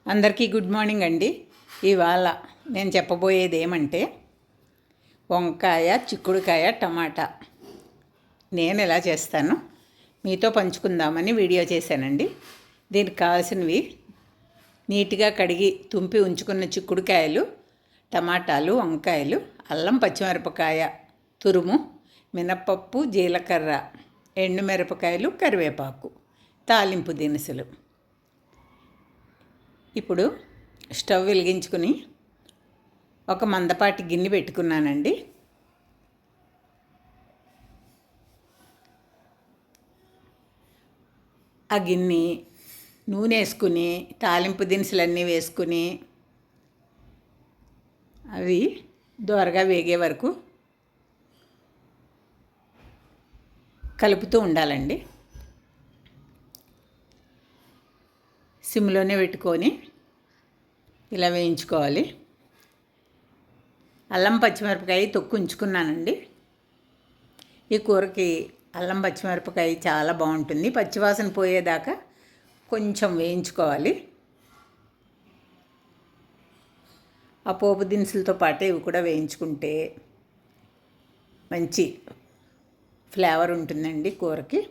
అందరికీ good morning అండి. ఇవాళ నేను చెప్పబోయేది ఏమంటే వంకాయ, చిక్కుడుకాయ, టమాటా నేను ఎలా చేస్తాను మీతో పంచుకుందామని వీడియో చేశానండి. దీనికి కావాల్సినవి నీట్గా కడిగి తుంపి ఉంచుకున్న చిక్కుడుకాయలు, టమాటాలు, వంకాయలు, అల్లం, పచ్చిమిరపకాయ తురుము, మినపప్పు, జీలకర్ర, ఎండుమిరపకాయలు, కరివేపాకు, తాలింపు దినుసులు. ఇప్పుడు స్టవ్ వెలిగించుకుని ఒక మందపాటి గిన్నె పెట్టుకున్నానండి. ఆ గిన్నె నూనె వేసుకుని తాలింపు దినుసులన్నీ వేసుకుని అవి దోరగా వేగే వరకు కలుపుతూ ఉండాలండి. సిమ్లోనే పెట్టుకొని ఇలా వేయించుకోవాలి. అల్లం, పచ్చిమిరపకాయ తొక్కు ఉంచుకున్నానండి. ఈ కూరకి అల్లం, పచ్చిమిరపకాయ చాలా బాగుంటుంది. పచ్చివాసన పోయేదాకా కొంచెం వేయించుకోవాలి. ఆ పోపు దినుసులతో పాటు ఇవి కూడా వేయించుకుంటే మంచి ఫ్లేవర్ ఉంటుందండి కూరకి.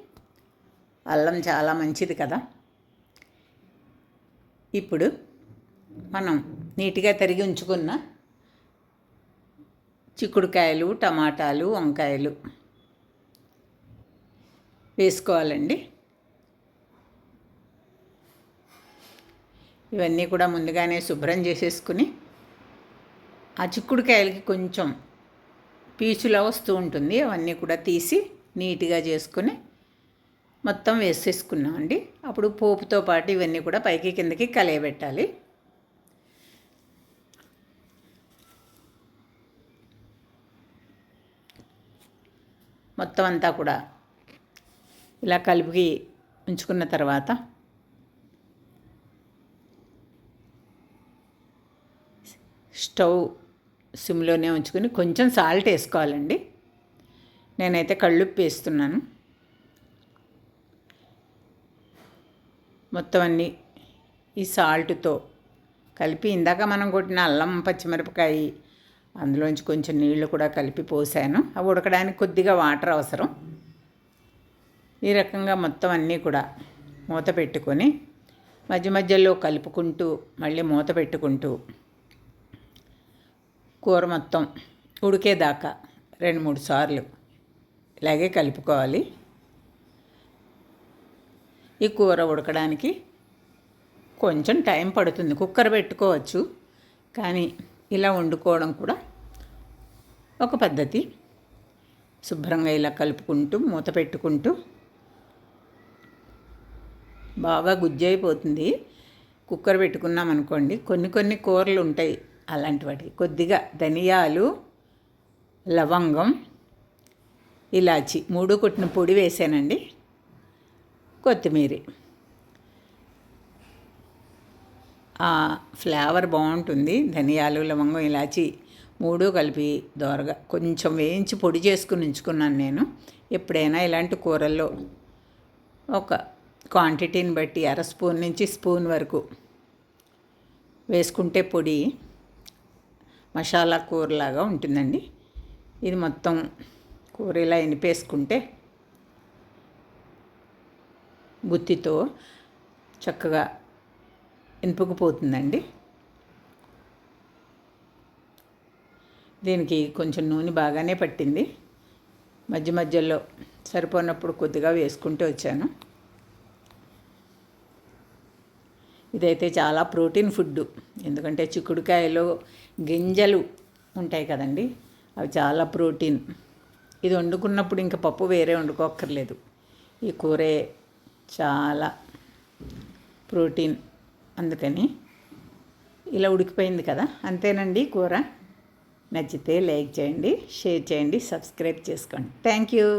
అల్లం చాలా మంచిది కదా. ఇప్పుడు మనం నీట్గా తరిగి ఉంచుకున్న చిక్కుడుకాయలు, టమాటాలు, వంకాయలు వేసుకోవాలండి. ఇవన్నీ కూడా ముందుగానే శుభ్రం చేసేసుకుని ఆ చిక్కుడుకాయలకి కొంచెం పీచులా వస్తూ ఉంటుంది, అవన్నీ కూడా తీసి నీట్గా చేసుకుని మొత్తం వేసేసుకున్నామండి. అప్పుడు పోపుతో పాటు ఇవన్నీ కూడా పైకి కిందకి కలయబెట్టాలి. మొత్తం అంతా కూడా ఇలా కలిపి ఉంచుకున్న తర్వాత స్టవ్ సిమ్లోనే ఉంచుకొని కొంచెం సాల్ట్ వేసుకోవాలండి. నేనైతే కళ్ళుప్పు వేస్తున్నాను. మొత్తం అన్నీ ఈ సాల్ట్తో కలిపి ఇందాక మనం కొట్టిన అల్లం, పచ్చిమిరపకాయ అందులోంచి కొంచెం నీళ్లు కూడా కలిపి పోసాను. అవి ఉడకడానికి కొద్దిగా వాటర్ అవసరం. ఈ రకంగా మొత్తం అన్నీ కూడా మూత పెట్టుకొని మధ్య మధ్యలో కలుపుకుంటూ మళ్ళీ మూత పెట్టుకుంటూ కూర మొత్తం ఉడికేదాకా 2-3 సార్లు ఇలాగే కలుపుకోవాలి. ఈ కూర ఉడకడానికి కొంచెం టైం పడుతుంది. కుక్కర్ పెట్టుకోవచ్చు, కానీ ఇలా వండుకోవడం కూడా ఒక పద్ధతి. శుభ్రంగా ఇలా కలుపుకుంటూ మూత పెట్టుకుంటూ బాగా గుజ్జు అయిపోతుంది. కుక్కర్ పెట్టుకున్నాం అనుకోండి, కొన్ని కూరలు ఉంటాయి అలాంటి వాటికి కొద్దిగా ధనియాలు, లవంగం, ఇలాచి 3 కొట్టిన పొడి వేసానండి. కొత్తిమీర, ఫ్లేవర్ బాగుంటుంది. ధనియాలు, లవంగం, ఇలాచి 3 కలిపి దోరగా కొంచెం వేయించి పొడి చేసుకుని ఉంచుకున్నాను నేను. ఎప్పుడైనా ఇలాంటి కూరల్లో ఒక క్వాంటిటీని బట్టి 1/2 స్పూన్ నుంచి స్పూన్ వరకు వేసుకుంటే పొడి మసాలా కూరలాగా ఉంటుందండి. ఇది మొత్తం కూర ఇలా ఎనిపేసుకుంటే గుత్తితో చక్కగా ఇనుపుకుపోతుందండి. దీనికి కొంచెం నూనె బాగానే పట్టింది. మధ్య మధ్యలో సరిపోయినప్పుడు కొద్దిగా వేసుకుంటూ వచ్చాను. ఇదైతే చాలా ప్రోటీన్ ఫుడ్. ఎందుకంటే చిక్కుడుకాయలో గింజలు ఉంటాయి కదండి, అవి చాలా ప్రోటీన్. ఇది వండుకున్నప్పుడు ఇంకా పప్పు వేరే వండుకోక్కర్లేదు. ఈ కూరే చాలా ప్రోటీన్. అందుకని ఇలా ఉడికిపోయింది కదా, అంతేనండి కూర. నచ్చితే లైక్ చేయండి, షేర్ చేయండి, సబ్స్క్రైబ్ చేసుకోండి. Thank you.